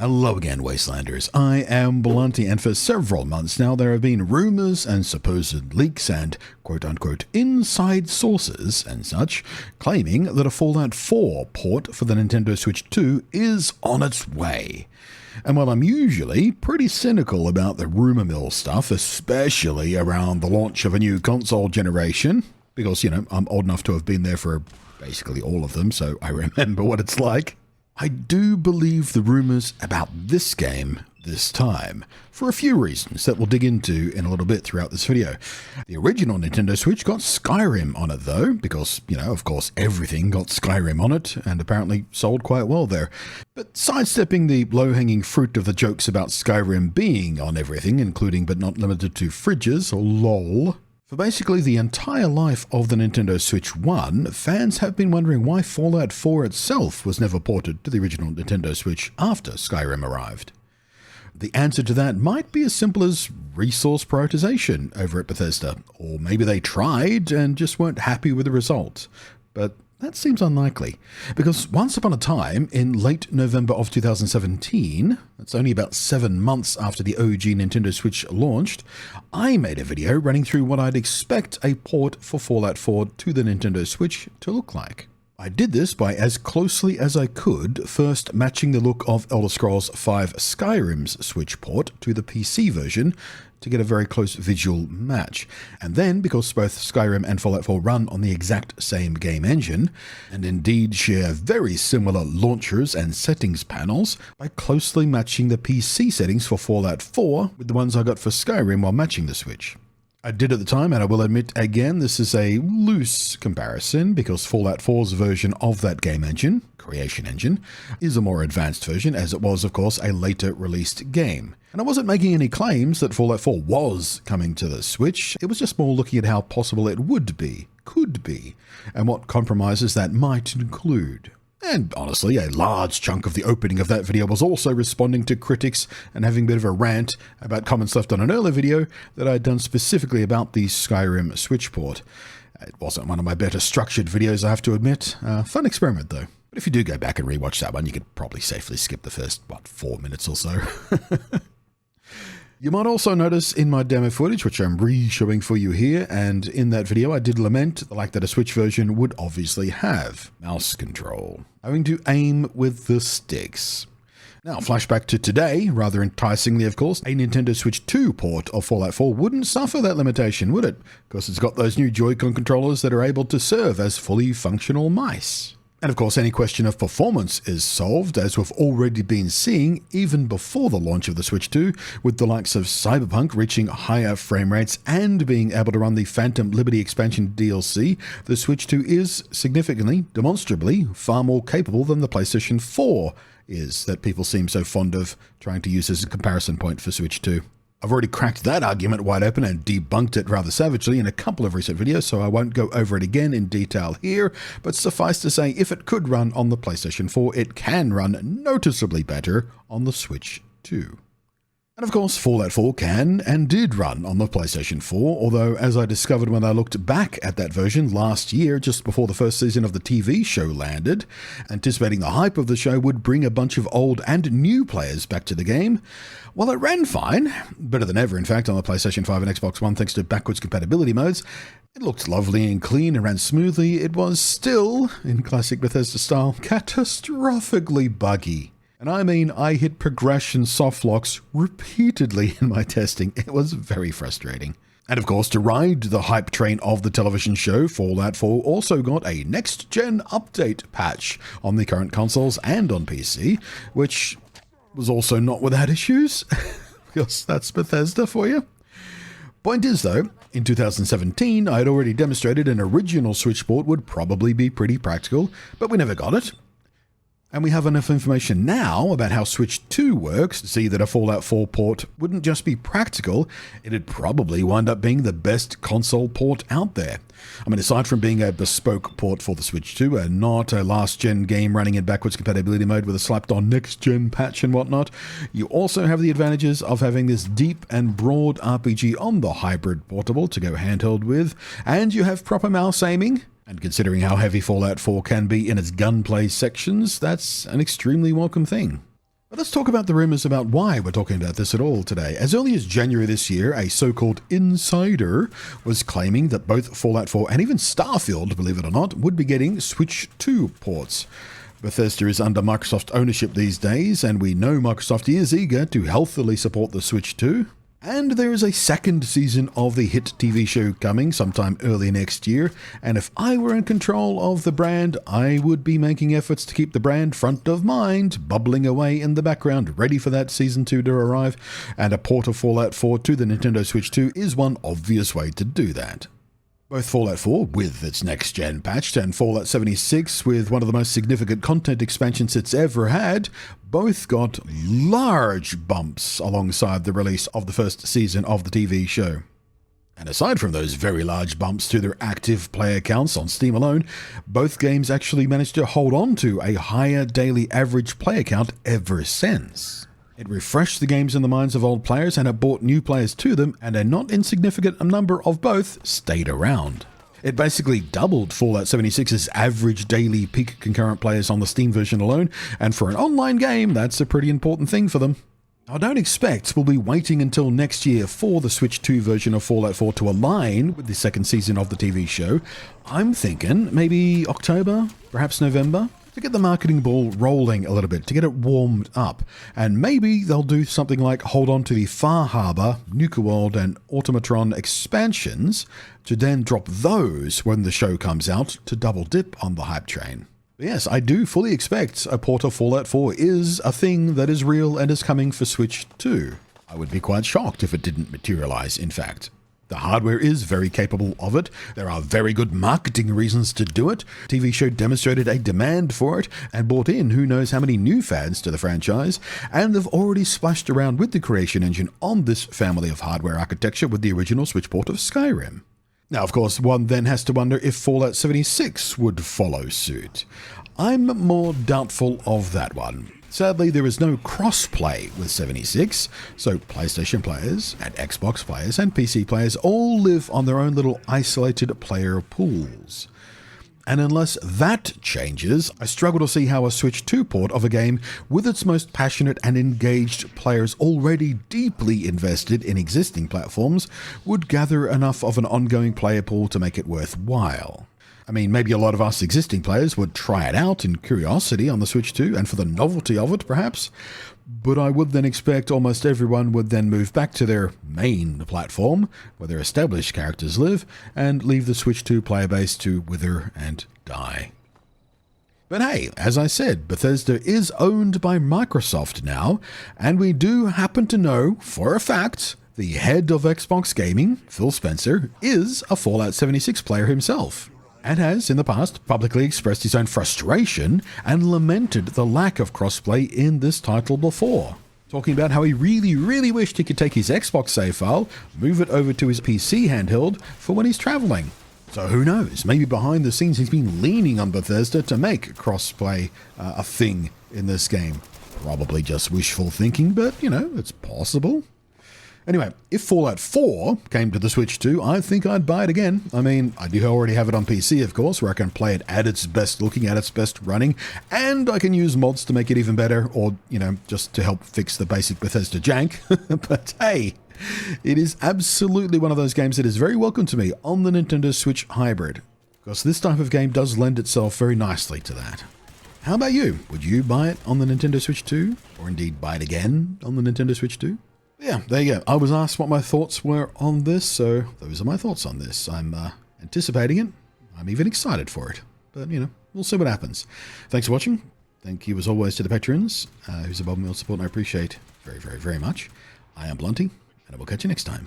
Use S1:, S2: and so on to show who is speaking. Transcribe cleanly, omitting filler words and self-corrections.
S1: Hello again, Wastelanders. I am Blunty, and for several months now there have been rumours and supposed leaks and quote-unquote inside sources and such claiming that a Fallout 4 port for the Nintendo Switch 2 is on its way. And while I'm usually pretty cynical about the rumour mill stuff, especially around the launch of a new console generation, because, I'm old enough to have been there for basically all of them, so I remember what it's like, I do believe the rumours about this game this time, for a few reasons that we'll dig into in a little bit throughout this video. The original Nintendo Switch got Skyrim on it though, because, of course everything got Skyrim on it, and apparently sold quite well there. But sidestepping the low-hanging fruit of the jokes about Skyrim being on everything, including but not limited to fridges, or LOL, for basically the entire life of the Nintendo Switch 1, fans have been wondering why Fallout 4 itself was never ported to the original Nintendo Switch after Skyrim arrived. The answer to that might be as simple as resource prioritization over at Bethesda, or maybe they tried and just weren't happy with the result. But that seems unlikely, because once upon a time, in late November of 2017, that's only about 7 months after the OG Nintendo Switch launched, I made a video running through what I'd expect a port for Fallout 4 to the Nintendo Switch to look like. I did this by as closely as I could first matching the look of Elder Scrolls V Skyrim's Switch port to the PC version to get a very close visual match. And then, because both Skyrim and Fallout 4 run on the exact same game engine, and indeed share very similar launchers and settings panels, by closely matching the PC settings for Fallout 4 with the ones I got for Skyrim while matching the Switch. I did at the time, and I will admit again, this is a loose comparison because Fallout 4's version of that game engine, Creation Engine, is a more advanced version, as it was, of course, a later released game. And I wasn't making any claims that Fallout 4 was coming to the Switch, it was just more looking at how possible it would be, could be, and what compromises that might include. And honestly, a large chunk of the opening of that video was also responding to critics and having a bit of a rant about comments left on an earlier video that I'd done specifically about the Skyrim Switch port. It wasn't one of my better structured videos, I have to admit. Fun experiment though. But if you do go back and rewatch that one, you could probably safely skip the first, 4 minutes or so. You might also notice in my demo footage, which I'm re-showing for you here, and in that video I did lament the lack that a Switch version would obviously have mouse control, having to aim with the sticks. Now, flashback to today, rather enticingly of course, a Nintendo Switch 2 port of Fallout 4 wouldn't suffer that limitation, would it? Because it's got those new Joy-Con controllers that are able to serve as fully functional mice. And of course, any question of performance is solved, as we've already been seeing even before the launch of the Switch 2, with the likes of Cyberpunk reaching higher frame rates and being able to run the Phantom Liberty expansion DLC. The Switch 2 is significantly, demonstrably, far more capable than the PlayStation 4 is, that people seem so fond of trying to use as a comparison point for Switch 2. I've already cracked that argument wide open and debunked it rather savagely in a couple of recent videos, so I won't go over it again in detail here, but suffice to say, if it could run on the PlayStation 4, it can run noticeably better on the Switch 2. And of course, Fallout 4 can and did run on the PlayStation 4, although as I discovered when I looked back at that version last year, just before the first season of the TV show landed, anticipating the hype of the show would bring a bunch of old and new players back to the game, well, it ran fine, better than ever in fact on the PlayStation 5 and Xbox One thanks to backwards compatibility modes. It looked lovely and clean and ran smoothly. It was still, in classic Bethesda style, catastrophically buggy. And I mean, I hit progression softlocks repeatedly in my testing. It was very frustrating. And of course, to ride the hype train of the television show, Fallout 4 also got a next-gen update patch on the current consoles and on PC, which was also not without issues, because that's Bethesda for you. Point is though, in 2017, I had already demonstrated an original Switch port would probably be pretty practical, but we never got it. And we have enough information now about how Switch 2 works to see that a Fallout 4 port wouldn't just be practical, it'd probably wind up being the best console port out there. I mean, aside from being a bespoke port for the Switch 2 and not a last-gen game running in backwards compatibility mode with a slapped-on next-gen patch and whatnot, you also have the advantages of having this deep and broad RPG on the hybrid portable to go handheld with, and you have proper mouse aiming. And considering how heavy Fallout 4 can be in its gunplay sections, that's an extremely welcome thing. But let's talk about the rumors about why we're talking about this at all today. As early as January this year, a so-called insider was claiming that both Fallout 4 and even Starfield, believe it or not, would be getting Switch 2 ports. Bethesda is under Microsoft ownership these days, and we know Microsoft is eager to healthily support the Switch 2. And there is a second season of the hit TV show coming sometime early next year, and if I were in control of the brand, I would be making efforts to keep the brand front of mind, bubbling away in the background, ready for that season 2 to arrive, and a port of Fallout 4 to the Nintendo Switch 2 is one obvious way to do that. Both Fallout 4, with its next-gen patch, and Fallout 76, with one of the most significant content expansions it's ever had, both got large bumps alongside the release of the first season of the TV show. And aside from those very large bumps to their active player counts on Steam alone, both games actually managed to hold on to a higher daily average player count ever since. It refreshed the games in the minds of old players and it brought new players to them, and a not insignificant number of both stayed around. It basically doubled Fallout 76's average daily peak concurrent players on the Steam version alone, and for an online game, that's a pretty important thing for them. I don't expect we'll be waiting until next year for the Switch 2 version of Fallout 4 to align with the second season of the TV show. I'm thinking maybe October, perhaps November, to get the marketing ball rolling a little bit, to get it warmed up. And maybe they'll do something like hold on to the Far Harbor, Nuka World, and Automatron expansions to then drop those when the show comes out to double dip on the hype train. But yes, I do fully expect a port of Fallout 4 is a thing that is real and is coming for Switch 2. I would be quite shocked if it didn't materialize, in fact. The hardware is very capable of it. There are very good marketing reasons to do it. The TV show demonstrated a demand for it and brought in who knows how many new fans to the franchise, and they've already splashed around with the creation engine on this family of hardware architecture with the original Switch port of Skyrim. Now, of course, one then has to wonder if Fallout 76 would follow suit. I'm more doubtful of that one. Sadly, there is no cross-play with 76, so PlayStation players and Xbox players and PC players all live on their own little isolated player pools. And unless that changes, I struggle to see how a Switch 2 port of a game with its most passionate and engaged players already deeply invested in existing platforms would gather enough of an ongoing player pool to make it worthwhile. I mean, maybe a lot of us existing players would try it out in curiosity on the Switch 2 and for the novelty of it, perhaps, but I would then expect almost everyone would then move back to their main platform, where their established characters live, and leave the Switch 2 player base to wither and die. But hey, as I said, Bethesda is owned by Microsoft now, and we do happen to know, for a fact, the head of Xbox Gaming, Phil Spencer, is a Fallout 76 player himself, and has, in the past, publicly expressed his own frustration and lamented the lack of crossplay in this title before, talking about how he really wished he could take his Xbox save file, move it over to his PC handheld for when he's traveling. So who knows, maybe behind the scenes he's been leaning on Bethesda to make crossplay a thing in this game. Probably just wishful thinking, but, you know, it's possible. Anyway, if Fallout 4 came to the Switch 2, I think I'd buy it again. I mean, I do already have it on PC, of course, where I can play it at its best looking, at its best running, and I can use mods to make it even better, or, you know, just to help fix the basic Bethesda jank. But hey, it is absolutely one of those games that is very welcome to me on the Nintendo Switch Hybrid, because this type of game does lend itself very nicely to that. How about you? Would you buy it on the Nintendo Switch 2? Or indeed buy it again on the Nintendo Switch 2? Yeah, there you go. I was asked what my thoughts were on this, so those are my thoughts on this. I'm anticipating it. I'm even excited for it. But, you know, we'll see what happens. Thanks for watching. Thank you, as always, to the patrons whose above and beyond support, and I appreciate very much. I am Blunty, and I will catch you next time.